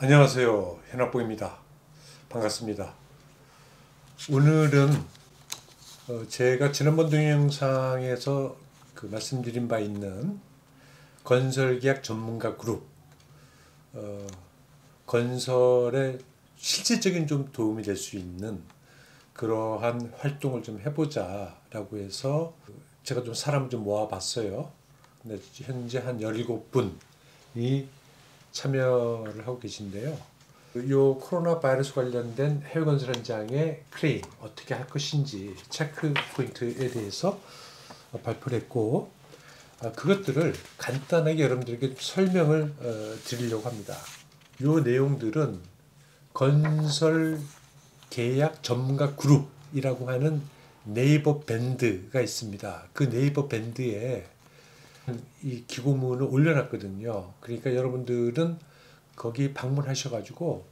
안녕하세요. 현학봉입니다. 반갑습니다. 오늘은 제가 지난번 동영상에서 말씀드린 바 있는 건설계약 전문가 그룹, 건설에 실질적인 좀 도움이 될 수 있는 그러한 활동을 좀 해보자 라고 해서 제가 좀 사람을 좀 모아봤어요. 근데 현재 한 17분이 참여를 하고 계신데요. 요 코로나 바이러스 관련된 해외 건설 현장의 클레임 어떻게 할 것인지 체크 포인트에 대해서 발표를 했고, 그것들을 간단하게 여러분들에게 설명을 드리려고 합니다. 요 내용들은 건설 계약 전문가 그룹이라고 하는 네이버 밴드가 있습니다. 그 네이버 밴드에 이 기고문을 올려놨거든요. 그러니까 여러분들은 거기 방문하셔가지고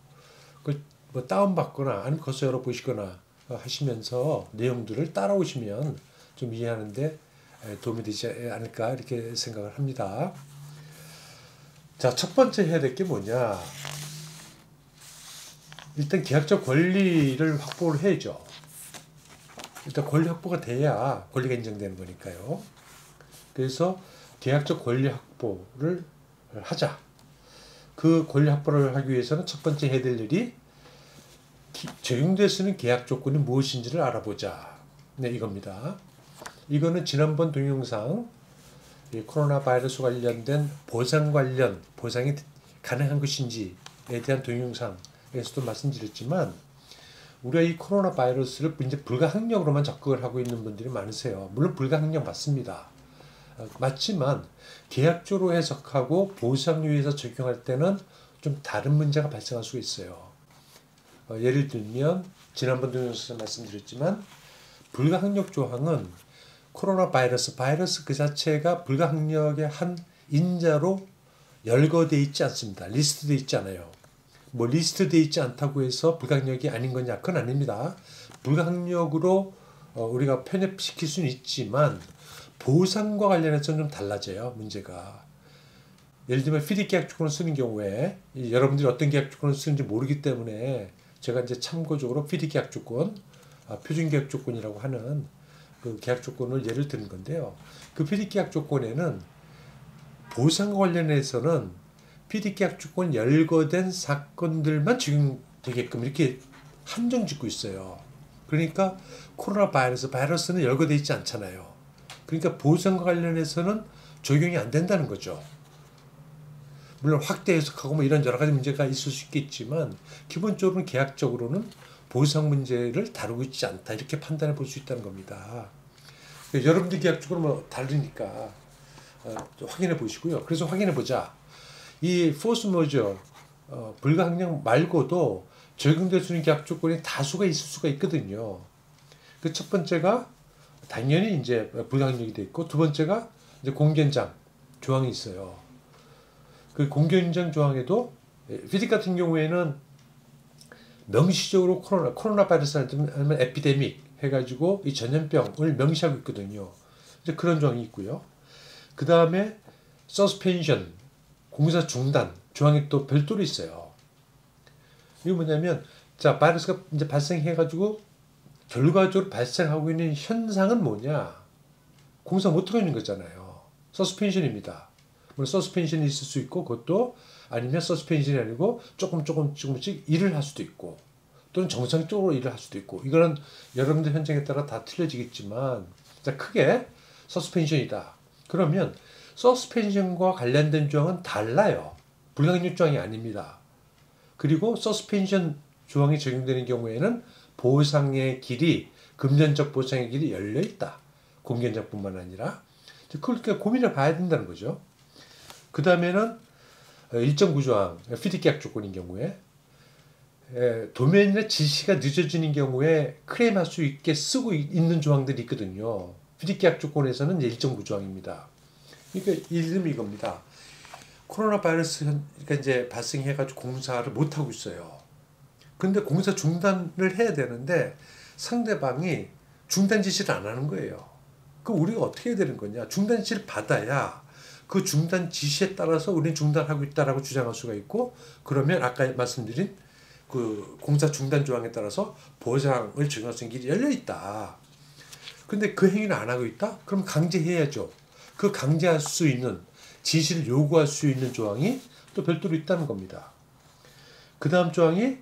뭐 다운받거나 아니면 거기서 열어보시거나 하시면서 내용들을 따라오시면 좀 이해하는데 도움이 되지 않을까 이렇게 생각을 합니다. 자, 첫 번째 해야 될 게 뭐냐? 일단 계약적 권리를 확보를 해야죠. 일단 권리 확보가 돼야 권리가 인정되는 거니까요. 그래서 계약적 권리 확보를 하자. 그 권리 확보를 하기 위해서는 첫 번째 해야 될 일이 적용될 수 있는 계약 조건이 무엇인지를 알아보자. 네, 이겁니다. 이거는 지난번 동영상 코로나 바이러스 관련된 보상이 가능한 것인지에 대한 동영상에서도 말씀드렸지만, 우리가 이 코로나 바이러스를 이제 불가항력으로만 접근을 하고 있는 분들이 많으세요. 물론 불가항력 맞습니다. 맞지만 계약적으로 해석하고 보상료에서 적용할 때는 좀 다른 문제가 발생할 수가 있어요. 예를 들면 지난번 동영상에서 말씀드렸지만, 불가항력 조항은 코로나 바이러스 그 자체가 불가항력의 한 인자로 열거되어 있지 않습니다. 리스트되어 있지 않아요. 뭐 리스트되어 있지 않다고 해서 불가항력이 아닌 거냐? 그건 아닙니다. 불가항력으로 우리가 편입시킬 수는 있지만 보상과 관련해서는 좀 달라져요, 문제가. 예를 들면 피디 계약 조건을 쓰는 경우에 여러분들이 어떤 계약 조건을 쓰는지 모르기 때문에 제가 이제 참고적으로 피디 계약 조건, 표준 계약 조건이라고 하는 그 계약 조건을 예를 드는 건데요. 그 피디 계약 조건에는 보상과 관련해서는 피디 계약 조건 열거된 사건들만 적용되게끔 이렇게 한정 짓고 있어요. 그러니까 코로나 바이러스는 열거되어 있지 않잖아요. 그러니까 보상과 관련해서는 적용이 안 된다는 거죠. 물론 확대 해석하고 뭐 이런 여러 가지 문제가 있을 수 있겠지만, 기본적으로는 계약적으로는 보상 문제를 다루고 있지 않다, 이렇게 판단해 볼 수 있다는 겁니다. 여러분들 계약적으로 뭐 다르니까 확인해 보시고요. 그래서 확인해 보자. 이 포스 머저 불가항력 말고도 적용될 수 있는 계약 조건이 다수가 있을 수가 있거든요. 그 첫 번째가 당연히 이제 불가항력이 돼 있고, 두 번째가 이제 공견장 조항이 있어요. 그 공견장 조항에도 피디 같은 경우에는 명시적으로 코로나 바이러스 아니면 에피데믹 해가지고 이 전염병을 명시하고 있거든요. 이제 그런 조항이 있고요. 그 다음에 서스펜션 공사 중단 조항이 또 별도로 있어요. 이게 뭐냐면, 자, 바이러스가 이제 발생해가지고 결과적으로 발생하고 있는 현상은 뭐냐? 공사 못하고 있는 거잖아요. 서스펜션입니다. 물론 서스펜션이 있을 수 있고, 그것도 아니면 서스펜션이 아니고 조금씩 일을 할 수도 있고, 또는 정상적으로 일을 할 수도 있고, 이거는 여러분들 현장에 따라 다 틀려지겠지만, 자, 크게 서스펜션이다. 그러면 서스펜션과 관련된 조항은 달라요. 불가항력 조항이 아닙니다. 그리고 서스펜션 조항이 적용되는 경우에는 보상의 길이, 금전적 보상의 길이 열려있다. 공견장뿐만 아니라. 그걸 고민을 봐야 된다는 거죠. 그 다음에는 1.9조항, 피디 계약 조건인 경우에 도면이나 지시가 늦어지는 경우에 클레임할 수 있게 쓰고 있는 조항들이 있거든요. 피디 계약 조건에서는 1.9조항입니다. 그러니까 이름이 이겁니다. 코로나 바이러스가 이제 발생해가지고 공사를 못하고 있어요. 근데 공사 중단을 해야 되는데 상대방이 중단 지시를 안 하는 거예요. 그럼 우리가 어떻게 해야 되는 거냐? 중단 지시를 받아야 그 중단 지시에 따라서 우리는 중단하고 있다라고 주장할 수가 있고, 그러면 아까 말씀드린 그 공사 중단 조항에 따라서 보상을 적용할 수 있는 길이 열려 있다. 근데 그 행위를 안 하고 있다? 그럼 강제해야죠. 그 강제할 수 있는, 지시를 요구할 수 있는 조항이 또 별도로 있다는 겁니다. 그 다음 조항이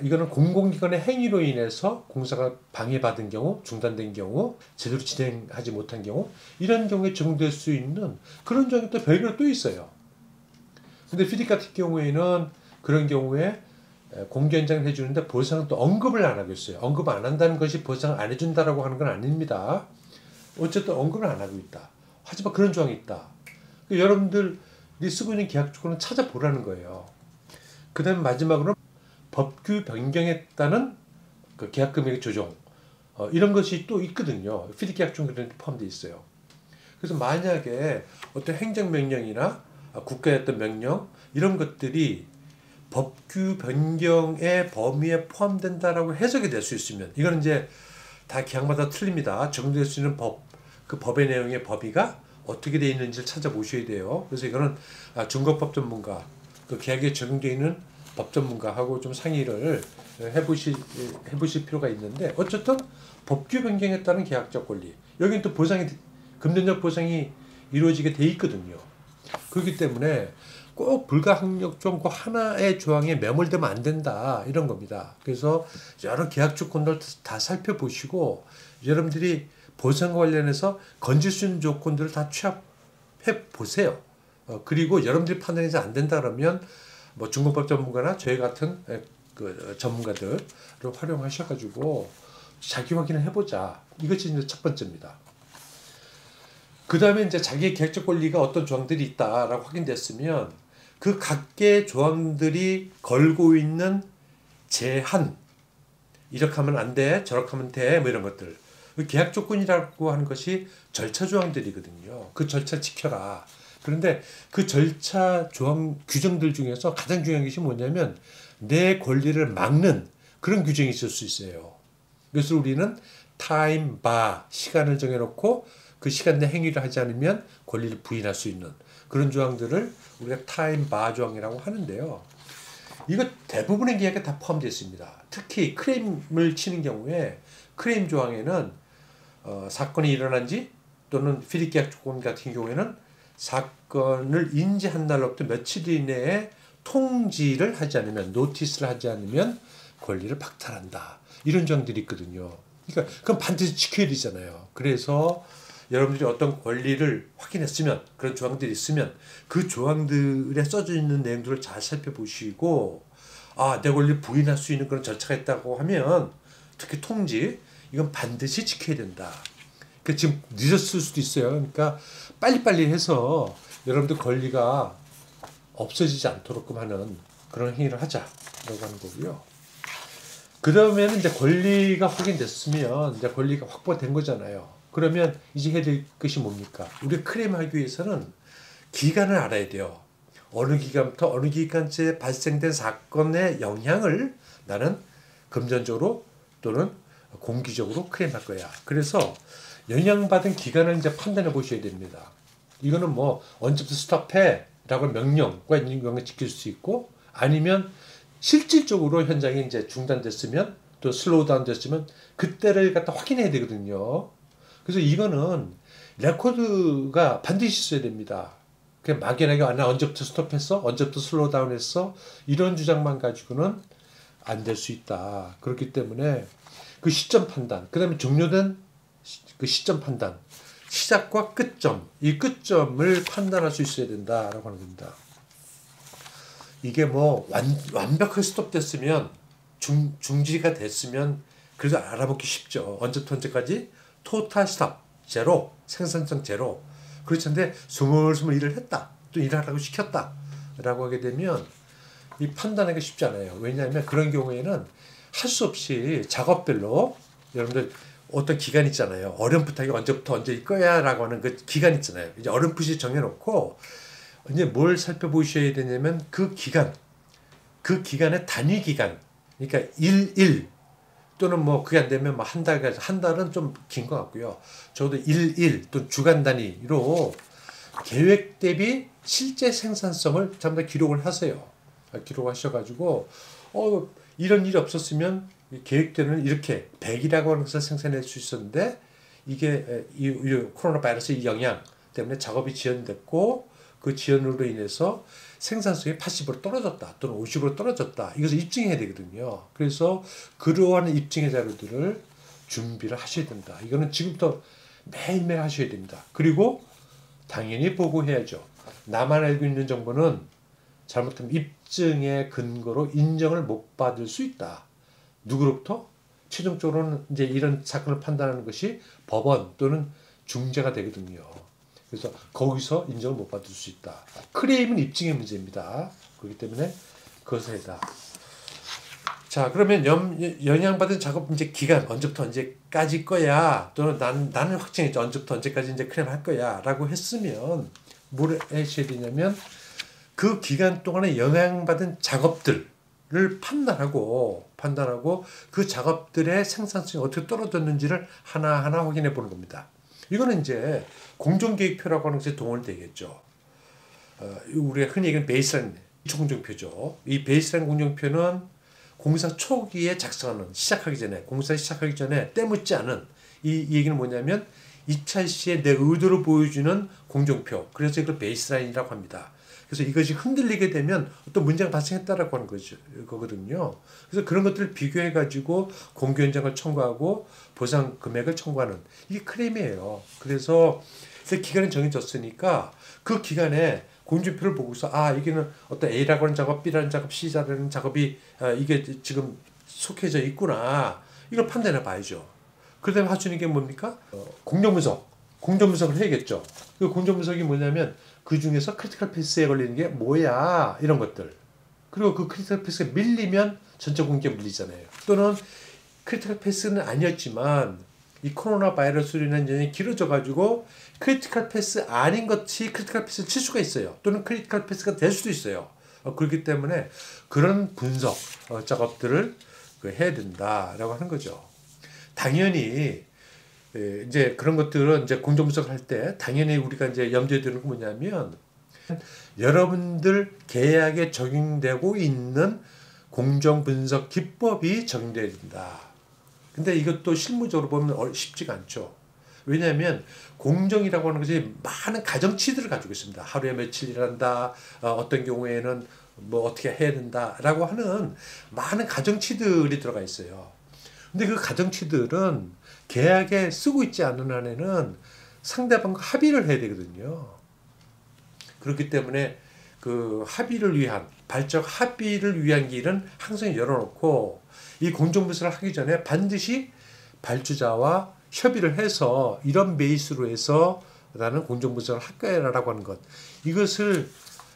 이거는 공공기관의 행위로 인해서 공사가 방해받은 경우, 중단된 경우, 제대로 진행하지 못한 경우, 이런 경우에 적용될 수 있는 그런 조항이 또 별개로 또 있어요. 근데 피디 같은 경우에는 그런 경우에 공개 연장을 해주는데 보상은 또 언급을 안 하고 있어요. 언급 안 한다는 것이 보상을 안 해준다라고 하는 건 아닙니다. 어쨌든 언급을 안 하고 있다. 하지만 그런 조항이 있다. 여러분들이 쓰고 있는 계약 조건은 찾아보라는 거예요. 그 다음에 마지막으로 법규 변경에 따른 그 계약 금액의 조정, 이런 것이 또 있거든요. 피디 계약 중에 그런 게 포함되어 있어요. 그래서 만약에 어떤 행정명령이나 국가의 어떤 명령, 이런 것들이 법규 변경의 범위에 포함된다라고 해석이 될 수 있으면, 이거는 이제 다 계약마다 틀립니다. 적용될 수 있는 법, 그 법의 내용의 범위가 어떻게 되어 있는지를 찾아보셔야 돼요. 그래서 이거는 중거법 전문가, 그 계약에 적용되어 있는 법 전문가하고 좀 상의를 해보실 필요가 있는데, 어쨌든 법규 변경에 따른 계약적 권리, 여기는 또 보상이, 금전적 보상이 이루어지게 돼 있거든요. 그렇기 때문에 꼭 불가항력 조항 그 하나의 조항에 매몰되면 안 된다, 이런 겁니다. 그래서 여러 계약 조건들 다 살펴보시고 여러분들이 보상과 관련해서 건질 수 있는 조건들을 다 취합해 보세요. 그리고 여러분들이 판단이 잘 안 된다 그러면 뭐 중공법 전문가나 저희 같은 그 전문가들을 활용하셔가지고 자기 확인을 해보자. 이것이 이제 첫 번째입니다. 그 다음에 이제 자기의 계약적 권리가 어떤 조항들이 있다라고 확인됐으면 그 각계의 조항들이 걸고 있는 제한, 이렇게 하면 안 돼, 저렇게 하면 돼, 뭐 이런 것들. 그 계약 조건이라고 하는 것이 절차 조항들이거든요. 그 절차 지켜라. 그런데 그 절차 조항 규정들 중에서 가장 중요한 것이 뭐냐면 내 권리를 막는 그런 규정이 있을 수 있어요. 그래서 우리는 타임 바, 시간을 정해놓고 그 시간 내 행위를 하지 않으면 권리를 부인할 수 있는 그런 조항들을 우리가 타임 바 조항이라고 하는데요. 이거 대부분의 계약에 다 포함되어 있습니다. 특히 클레임을 치는 경우에 클레임 조항에는 사건이 일어난 지 또는 피디 계약 조건 같은 경우에는 사건을 인지한 날로부터 며칠 이내에 통지를 하지 않으면, 노티스를 하지 않으면 권리를 박탈한다. 이런 조항들이 있거든요. 그러니까 그건 반드시 지켜야 되잖아요. 그래서 여러분들이 어떤 권리를 확인했으면, 그런 조항들이 있으면 그 조항들에 써져 있는 내용들을 잘 살펴보시고, 내 권리를 부인할 수 있는 그런 절차가 있다고 하면, 특히 통지, 이건 반드시 지켜야 된다. 그러니까 지금 늦었을 수도 있어요. 그러니까 빨리빨리 해서 여러분들 권리가 없어지지 않도록 하는 그런 행위를 하자라고 하는 거고요. 그 다음에는 이제 권리가 확인됐으면 이제 권리가 확보된 거잖아요. 그러면 이제 해야 될 것이 뭡니까? 우리가 클레임하기 위해서는 기간을 알아야 돼요. 어느 기간부터 어느 기간째 발생된 사건의 영향을 나는 금전적으로 또는 공기적으로 클레임할 거야. 그래서 영향받은 기간을 이제 판단해 보셔야 됩니다. 이거는 뭐 언제부터 스톱해 라고 명령과 있는 경우에 지킬 수 있고, 아니면 실질적으로 현장이 이제 중단됐으면 또 슬로우 다운 됐으면 그때를 갖다 확인해야 되거든요. 그래서 이거는 레코드가 반드시 있어야 됩니다. 그냥 막연하게 나 언제부터 스톱했어? 언제부터 슬로우 다운했어? 이런 주장만 가지고는 안 될 수 있다. 그렇기 때문에 그 시점 판단, 그 다음에 종료된 그 시점 판단, 시작과 끝점, 이 끝점을 판단할 수 있어야 된다라고 하는 겁니다. 이게 뭐 완벽하게 스톱됐으면, 중지가 됐으면 그래도 알아보기 쉽죠. 언제부터 언제까지 토탈 스톱, 제로, 생산성 제로. 그렇지않은데 스물스물 일을 했다, 또 일을 하라고 시켰다 라고 하게 되면 이 판단하기가 쉽지 않아요. 왜냐하면 그런 경우에는 할 수 없이 작업별로 여러분들 어떤 기간 있잖아요. 어렴풋하게 언제부터 언제일 거야 라고 하는 그 기간 있잖아요. 이제 어렴풋이 정해놓고 이제 뭘 살펴보셔야 되냐면 그 기간, 그 기간의 단위 기간, 그러니까 일 또는 뭐 그게 안 되면 뭐 한 달까지, 한 달은 좀 긴 것 같고요. 적어도 일 또는 주간 단위로 계획 대비 실제 생산성을 전부 다 기록을 하세요. 기록하셔가지고 이런 일이 없었으면 계획대로는 이렇게 100이라고 하는 것을 생산할 수 있었는데 이게 이 코로나 바이러스의 영향 때문에 작업이 지연됐고 그 지연으로 인해서 생산성이 80% 떨어졌다 또는 50% 떨어졌다. 이것을 입증해야 되거든요. 그래서 그러한 입증의 자료들을 준비를 하셔야 된다. 이거는 지금부터 매일매일 하셔야 됩니다. 그리고 당연히 보고해야죠. 나만 알고 있는 정보는 잘못하면 입증의 근거로 인정을 못 받을 수 있다. 누구로부터? 최종적으로는 이제 이런 사건을 판단하는 것이 법원 또는 중재가 되거든요. 그래서 거기서 인정을 못 받을 수 있다. 클레임은 입증의 문제입니다. 그렇기 때문에 그것을 해다. 자, 그러면 영향받은 작업 이제 기간 언제부터 언제까지 거야? 또는 나는 확정했죠. 언제부터 언제까지 이제 클레임 할 거야라고 했으면 뭘 하셔야 되냐면 그 기간 동안에 영향받은 작업들을 판단하고 그 작업들의 생산성이 어떻게 떨어졌는지를 하나하나 확인해 보는 겁니다. 이거는 이제 공정계획표라고 하는 것에 동원이 되겠죠. 우리가 흔히 얘기하는 베이스라인 공정표죠. 이 베이스라인 공정표는 공사 초기에 작성하는 공사 시작하기 전에 때묻지 않은 이 얘기는 뭐냐면 2차 시에 내 의도를 보여주는 공정표. 그래서 이걸 베이스라인이라고 합니다. 그래서 이것이 흔들리게 되면 어떤 문제가 발생했다라고 하는 거거든요. 그래서 그런 것들을 비교해 가지고 공개 현장을 청구하고 보상 금액을 청구하는 이게 클레임이에요. 그래서 기간이 정해졌으니까 그 기간에 공정표를 보고서 이게는 어떤 A라고 하는 작업, B라는 작업, C라는 작업이 이게 지금 속해져 있구나. 이걸 판단해 봐야죠. 그다음에 할 수 있는 게 뭡니까? 공정분석을 해야겠죠. 그 공정분석이 뭐냐면 그 중에서 크리티컬 패스에 걸리는 게 뭐야 이런 것들. 그리고 그 크리티컬 패스가 밀리면 전체 공개가 밀리잖아요. 또는 크리티컬 패스는 아니었지만 이 코로나 바이러스로 인한 전이 길어져 가지고 크리티컬 패스 아닌 것이 크리티컬 패스를 칠 수가 있어요. 또는 크리티컬 패스가 될 수도 있어요. 그렇기 때문에 그런 분석 작업들을 해야 된다라고 하는 거죠. 당연히 이제 그런 것들은 이제 공정 분석을 할 때 당연히 우리가 이제 염두에 두는 건 뭐냐면 여러분들 계약에 적용되고 있는 공정 분석 기법이 적용돼야 된다. 근데 이것도 실무적으로 보면 쉽지가 않죠. 왜냐하면 공정이라고 하는 것이 많은 가정치들을 가지고 있습니다. 하루에 며칠 일한다. 어떤 경우에는 뭐 어떻게 해야 된다라고 하는 많은 가정치들이 들어가 있어요. 근데 그 가정치들은 계약에 쓰고 있지 않은 한에는 상대방과 합의를 해야 되거든요. 그렇기 때문에 그 발적 합의를 위한 길은 항상 열어놓고 이 공정분석을 하기 전에 반드시 발주자와 협의를 해서 이런 베이스로 해서 나는 공정분석을 할 거야라고 하는 것. 이것을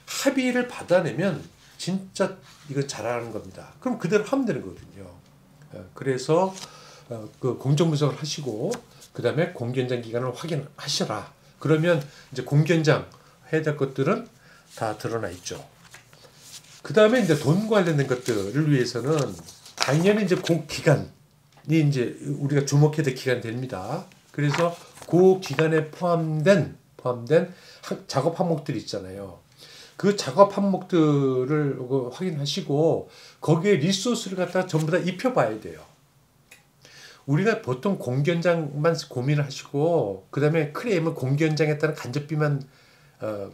합의를 받아내면 진짜 이거 잘하는 겁니다. 그럼 그대로 하면 되는 거거든요. 그래서 그 공정분석을 하시고 그 다음에 공개현장 기간을 확인하셔라. 그러면 이제 공개현장 해야 될 것들은 다 드러나 있죠. 그 다음에 이제 돈 관련된 것들을 위해서는 당연히 이제 그 기간이 이제 우리가 주목해야 될 기간이 됩니다. 그래서 그 기간에 포함된 작업 항목들이 있잖아요. 그 작업 항목들을 확인하시고 거기에 리소스를 갖다가 전부 다 입혀봐야 돼요. 우리가 보통 공개현장만 고민을 하시고 그 다음에 클레임은 공개현장에 따른 간접비만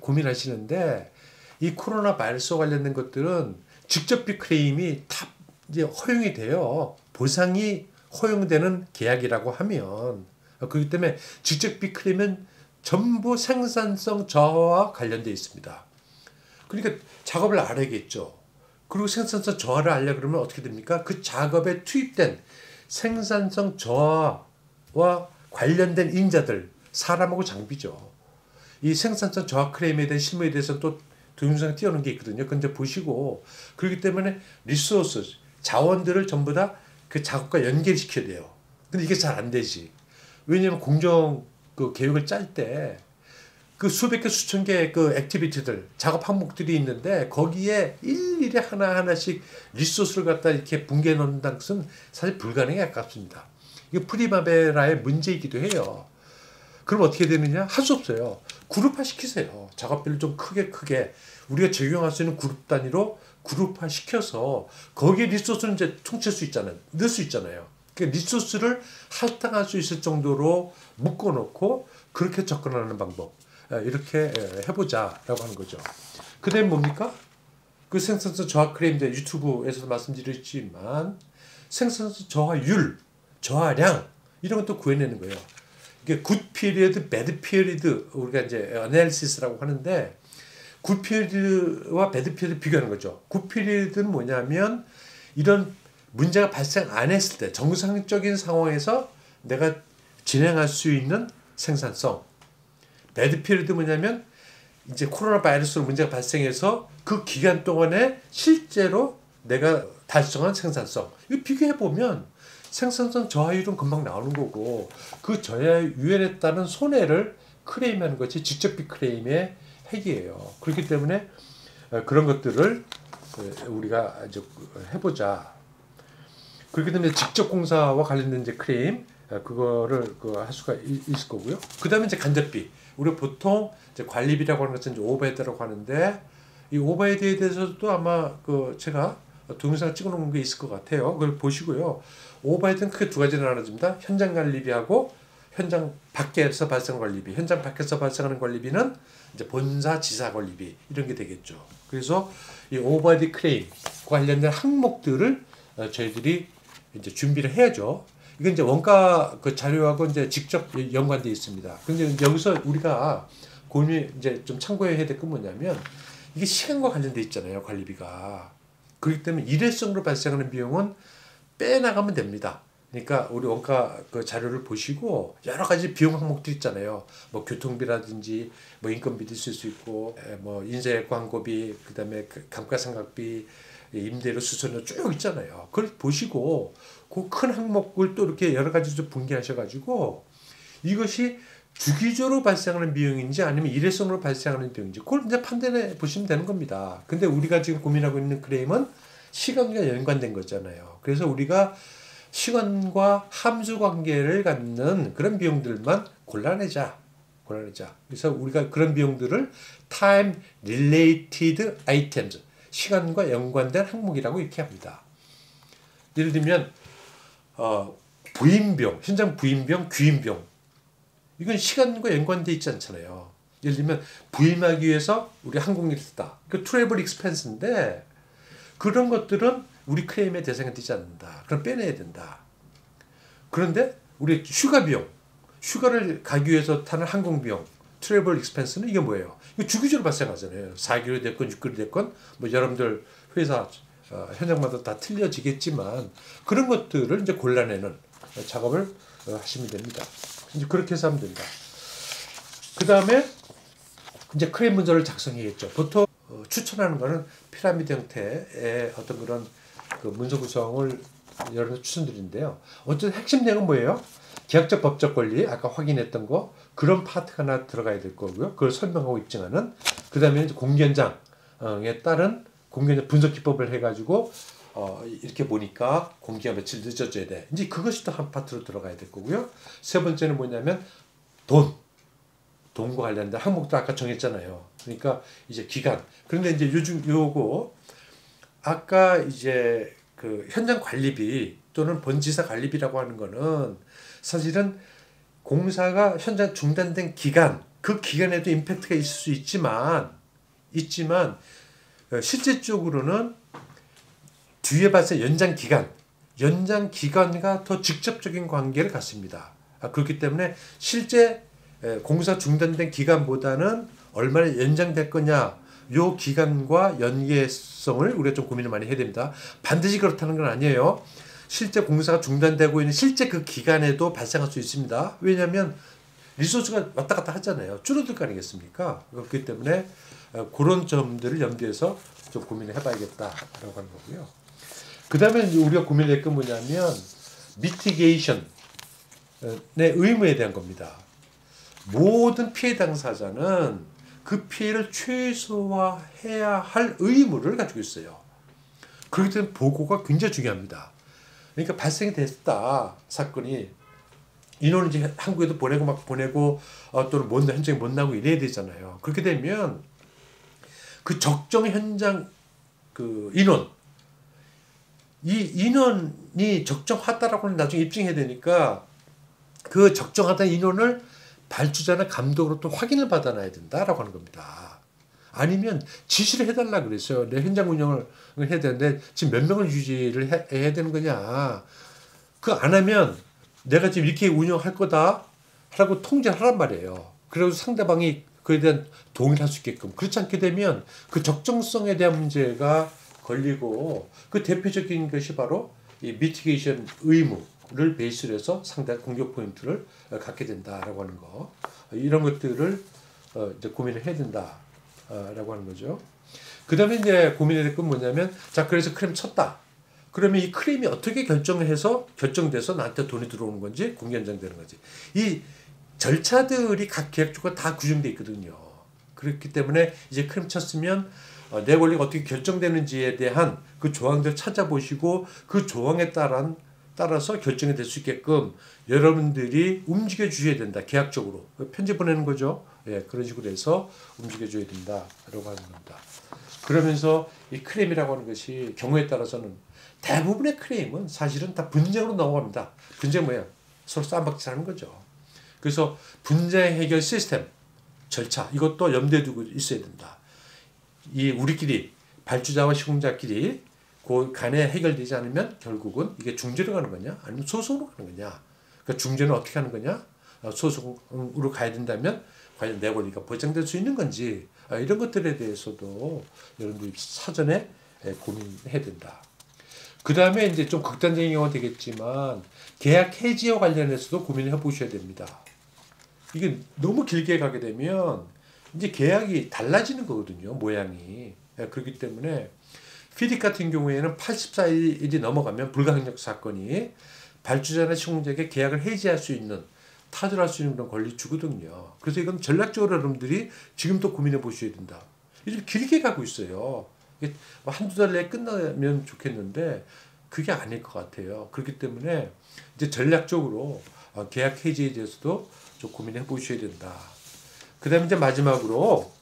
고민하시는데 이 코로나 바이러스 관련된 것들은 직접비 클레임이 다 이제 허용이 돼요. 보상이 허용되는 계약이라고 하면 그렇기 때문에 직접비 클레임은 전부 생산성 저하와 관련되어 있습니다. 그러니까 작업을 알아야겠죠. 그리고 생산성 저하를 알려 그러면 어떻게 됩니까? 그 작업에 투입된 생산성 저하와 관련된 인자들, 사람하고 장비죠. 이 생산성 저하 클레임에 대한 실무에 대해서 또 동영상에 띄워놓은 게 있거든요. 근데 보시고 그렇기 때문에 리소스, 자원들을 전부 다 그 작업과 연결시켜야 돼요. 근데 이게 잘 안 되지. 왜냐하면 공정 그 계획을 짤 때 그 수백 개, 수천 개 그 액티비티들, 작업 항목들이 있는데 거기에 일일이 하나하나씩 리소스를 갖다 이렇게 분개해 놓는다는 것은 사실 불가능에 가깝습니다. 이게 프리마베라의 문제이기도 해요. 그럼 어떻게 되느냐? 할 수 없어요. 그룹화 시키세요. 작업비를 좀 크게 우리가 적용할 수 있는 그룹 단위로 그룹화 시켜서 거기에 리소스는 이제 퉁칠 수 있잖아요. 넣을 수 있잖아요. 그러니까 리소스를 할당할 수 있을 정도로 묶어놓고 그렇게 접근하는 방법. 이렇게 해보자라고 하는 거죠. 그 다음에 뭡니까? 그 생산성 저하 크레임 유튜브에서도 말씀드렸지만 생산성 저하율, 저하량 이런 것도 구해내는 거예요. 이게 good period, bad period 우리가 이제 analysis라고 하는데 good period와 bad period 비교하는 거죠. good period는 뭐냐면 이런 문제가 발생 안 했을 때 정상적인 상황에서 내가 진행할 수 있는 생산성. bad period 뭐냐면 이제 코로나 바이러스로 문제가 발생해서 그 기간 동안에 실제로 내가 달성한 생산성. 이거 비교해 보면 생산성 저하율은 금방 나오는 거고 그 저하율에 따른 손해를 클레임하는 것이 직접비 클레임의 핵이에요. 그렇기 때문에 그런 것들을 우리가 이제 해보자. 그렇기 때문에 직접 공사와 관련된 이제 클레임 그거를 할 수가 있을 거고요. 그 다음에 이제 간접비. 우리가 보통 이제 관리비라고 하는 것은 이제 오버헤드라고 하는데 이 오버헤드에 대해서도 아마 제가 동영상 찍어놓은 게 있을 것 같아요. 그걸 보시고요. 오버헤드는 크게 두 가지로 나눠집니다. 현장 관리비하고 현장 밖에서 발생하는 관리비. 현장 밖에서 발생하는 관리비는 이제 본사 지사 관리비 이런 게 되겠죠. 그래서 이 오버헤드 클레임 관련된 항목들을 저희들이 이제 준비를 해야죠. 이건 이제 원가 그 자료하고 이제 직접 연관되어 있습니다. 근데 여기서 우리가 이제 좀 참고해야 될 건 뭐냐면 이게 시간과 관련돼 있잖아요. 관리비가. 그렇기 때문에 일회성으로 발생하는 비용은 빼나가면 됩니다. 그러니까 우리 원가 그 자료를 보시고 여러 가지 비용 항목들 있잖아요. 뭐 교통비라든지 뭐 인건비도 있을 수 있고 뭐 인쇄 광고비 그다음에 감가상각비 임대료 수수료 쭉 있잖아요. 그걸 보시고 그 큰 항목을 또 이렇게 여러 가지 좀 분개하셔가지고 이것이 주기적으로 발생하는 비용인지 아니면 일회성으로 발생하는 비용인지 그걸 이제 판단해 보시면 되는 겁니다. 근데 우리가 지금 고민하고 있는 클레임은 시간과 연관된 거잖아요. 그래서 우리가 시간과 함수 관계를 갖는 그런 비용들만 골라내자. 그래서 우리가 그런 비용들을 time related items, 시간과 연관된 항목이라고 이렇게 합니다. 예를 들면 부인비용, 현장 부인비용, 귀인비용 이건 시간과 연관돼 있지 않잖아요. 예를 들면 부임하기 위해서 우리 항공기를 쓰다. 그 트래블 익스펜스인데 그런 것들은 우리 클레임의 대상이 되지 않는다. 그럼 빼내야 된다. 그런데 우리 휴가 비용, 휴가를 가기 위해서 타는 항공비용, 트래블 익스펜스는 이게 뭐예요? 이거 주기적으로 발생하잖아요. 4개월이 됐건 6개월이 됐건 뭐 여러분들 회사 현장마다 다 틀려지겠지만 그런 것들을 이제 골라내는 작업을 하시면 됩니다. 이제 그렇게 해서 하면 된다. 그 다음에 이제 클레임 문서를 작성해야겠죠. 보통 추천하는 거는 피라미드 형태의 어떤 그런 그 문서 구성을 여러분 추천드리는데요. 어쨌든 핵심 내용은 뭐예요? 계약적 법적 권리 아까 확인했던 거 그런 파트가 하나 들어가야 될 거고요. 그걸 설명하고 입증하는 그 다음에 공개 현장에 따른 공개 현장 분석 기법을 해가지고 이렇게 보니까 공개가 며칠 늦어져야 돼. 이제 그것이 또 한 파트로 들어가야 될 거고요. 세 번째는 뭐냐면 돈과 관련된 항목도 아까 정했잖아요. 그러니까 이제 기간. 그런데 이제 요즘 요거 아까 이제 그 현장 관리비 또는 본지사 관리비라고 하는 거는 사실은 공사가 현장 중단된 기간, 그 기간에도 임팩트가 있을 수 있지만 실질적으로는 뒤에 발생 연장 기간과 더 직접적인 관계를 갖습니다. 그렇기 때문에 실제 공사 중단된 기간보다는 얼마나 연장될 거냐 요 기간과 연계성을 우리가 좀 고민을 많이 해야 됩니다. 반드시 그렇다는 건 아니에요. 실제 공사가 중단되고 있는 실제 그 기간에도 발생할 수 있습니다. 왜냐하면 리소스가 왔다 갔다 하잖아요. 줄어들 거 아니겠습니까? 그렇기 때문에 그런 점들을 염두해서 좀 고민을 해봐야겠다라고 하는 거고요. 그 다음에 우리가 고민할 건 뭐냐면 미티게이션의 의무에 대한 겁니다. 모든 피해 당사자는 그 피해를 최소화해야 할 의무를 가지고 있어요. 그렇기 때문에 보고가 굉장히 중요합니다. 그러니까 발생이 됐다 사건이 인원을 이제 한국에도 보내고 또는 현장에 못 나고 이래야 되잖아요. 그렇게 되면 그 적정 현장 그 인원, 이 인원이 적정하다라고 나중에 입증해야 되니까 그 적정하다는 인원을 발주자나 감독으로 또 확인을 받아놔야 된다라고 하는 겁니다. 아니면 지시를 해달라 그랬어요. 내 현장 운영을 해야 되는데 지금 몇 명을 유지를 해야 되는 거냐. 그거 안 하면 내가 지금 이렇게 운영할 거다 라고 통제를 하란 말이에요. 그래서 상대방이 그에 대한 동의를 할 수 있게끔. 그렇지 않게 되면 그 적정성에 대한 문제가 걸리고 그 대표적인 것이 바로 이 미티게이션 의무를 베이스로 해서 상당한 공격 포인트를 갖게 된다라고 하는 거. 이런 것들을 이제 고민을 해야 된다라고 하는 거죠. 그 다음에 이제 고민해야 될 건 뭐냐면, 자, 그래서 크레임 쳤다. 그러면 이 크레임이 어떻게 결정돼서 나한테 돈이 들어오는 건지, 공개 연장되는 건지. 이 절차들이 각 계약조가 다 규정되어 있거든요. 그렇기 때문에 이제 크레임 쳤으면 내 권리가 어떻게 결정되는지에 대한 그 조항들 찾아보시고 그 조항에 따라서 결정이 될 수 있게끔 여러분들이 움직여 주셔야 된다. 계약적으로. 편지 보내는 거죠. 예, 그런 식으로 해서 움직여 줘야 된다라고 하는 겁니다. 그러면서 이 크레임이라고 하는 것이 경우에 따라서는 대부분의 크레임은 사실은 다 분쟁으로 넘어갑니다. 분쟁 뭐예요? 서로 쌈박질하는 거죠. 그래서 분쟁 해결 시스템, 절차 이것도 염두에 두고 있어야 된다. 이 우리끼리 발주자와 시공자끼리 그 간에 해결되지 않으면 결국은 이게 중재로 가는 거냐 아니면 소송으로 가는 거냐. 그러니까 중재는 어떻게 하는 거냐, 소송으로 가야 된다면 과연 내 권리가 보장될 수 있는 건지, 이런 것들에 대해서도 여러분들이 사전에 고민해야 된다. 그 다음에 이제 좀 극단적인 경우가 되겠지만 계약 해지와 관련해서도 고민을 해보셔야 됩니다. 이게 너무 길게 가게 되면 이제 계약이 달라지는 거거든요, 모양이. 그렇기 때문에 피딕 같은 경우에는 84일이 넘어가면 불가항력 사건이 발주자나 시공자에게 계약을 해지할 수 있는, 타결할 수 있는 그런 권리 주거든요. 그래서 이건 전략적으로 여러분들이 지금도 고민해 보셔야 된다. 이렇게 길게 가고 있어요. 한두 달 내에 끝나면 좋겠는데 그게 아닐 것 같아요. 그렇기 때문에 이제 전략적으로 계약 해지에 대해서도 좀 고민해 보셔야 된다. 그 다음에 이제 마지막으로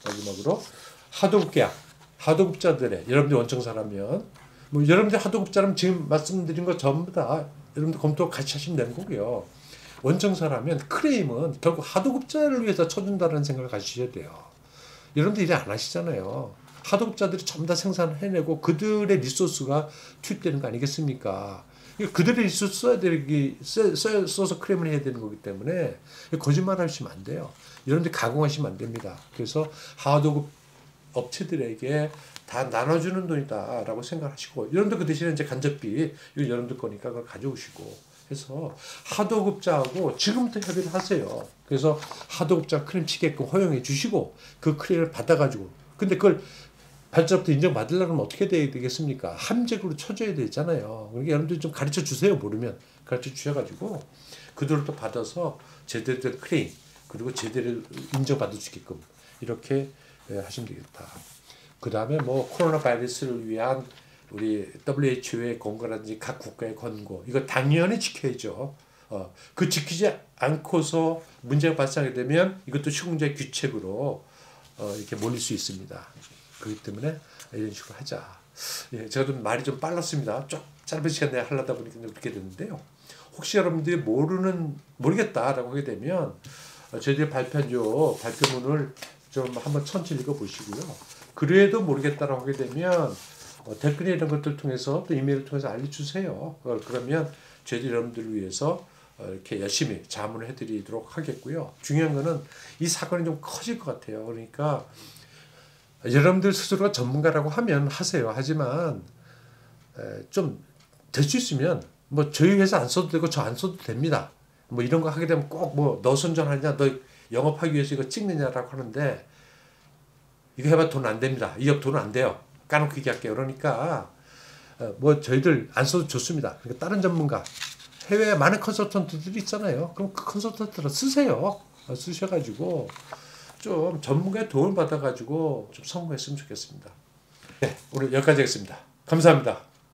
하도급 계약, 하도급자들의, 여러분들 원청사라면 뭐 여러분들 하도급자라면 지금 말씀드린 거 전부 다 여러분들 검토 같이 하시면 되는 거고요. 원청사라면 크레임은 결국 하도급자를 위해서 쳐준다는 생각을 가지셔야 돼요. 여러분들 일을 안 하시잖아요. 하도급자들이 전부 다 생산을 해내고 그들의 리소스가 투입되는 거 아니겠습니까? 그들의 리소스 써서 크레임을 해야 되는 거기 때문에 거짓말 하시면 안 돼요. 여러분들 가공하시면 안 됩니다. 그래서 하도급 업체들에게 다 나눠주는 돈이다라고 생각하시고, 여러분들 그 대신에 이제 간접비, 이거 여러분들 거니까 그걸 가져오시고 해서 하도급자하고 지금부터 협의를 하세요. 그래서 하도급자 크레임 치게끔 허용해 주시고 그 크레임을 받아가지고, 근데 그걸 발주자부터 인정받으려면 어떻게 돼야 되겠습니까? 함재으로 쳐줘야 되잖아요. 그러니까 여러분들 좀 가르쳐 주세요. 모르면 가르쳐 주셔가지고 그들을 또 받아서 제대로 된 크레임, 그리고 제대로 인정받을 수 있게끔 이렇게 하시면 되겠다. 그 다음에 뭐 코로나 바이러스를 위한 우리 WHO의 권고라든지 각 국가의 권고, 이거 당연히 지켜야죠. 그 지키지 않고서 문제가 발생하게 되면 이것도 시공자의 규칙으로 이렇게 몰릴 수 있습니다. 그렇기 때문에 이런 식으로 하자. 예, 제가 좀 말이 좀 빨랐습니다. 좀 짧은 시간 내에 하려다 보니까 그렇게 됐는데요. 혹시 여러분들이 모르겠다라고 하게 되면 저희들이 발표한 요 발표문을 좀 한번 천천히 읽어보시고요. 그래도 모르겠다라고 하게 되면 댓글이나 이런 것들 통해서 또 이메일을 통해서 알려주세요. 그러면 저희들이 여러분들을 위해서 이렇게 열심히 자문을 해드리도록 하겠고요. 중요한 거는 이 사건이 좀 커질 것 같아요. 그러니까 여러분들 스스로가 전문가라고 하면 하세요. 하지만 좀 될 수 있으면 뭐 저희 회사 안 써도 되고 저 안 써도 됩니다. 뭐 이런 거 하게 되면 꼭 뭐 너 선전하냐, 너 영업하기 위해서 이거 찍느냐라고 하는데 이거 해봐 돈 안 됩니다. 이 업 돈 안 돼요. 까놓고 얘기할게요. 그러니까 뭐 저희들 안 써도 좋습니다. 그러니까 다른 전문가, 해외에 많은 컨설턴트들이 있잖아요. 그럼 그 컨설턴트를 쓰세요. 쓰셔가지고 좀 전문가의 도움을 받아가지고 좀 성공했으면 좋겠습니다. 네, 오늘 여기까지 하겠습니다. 감사합니다.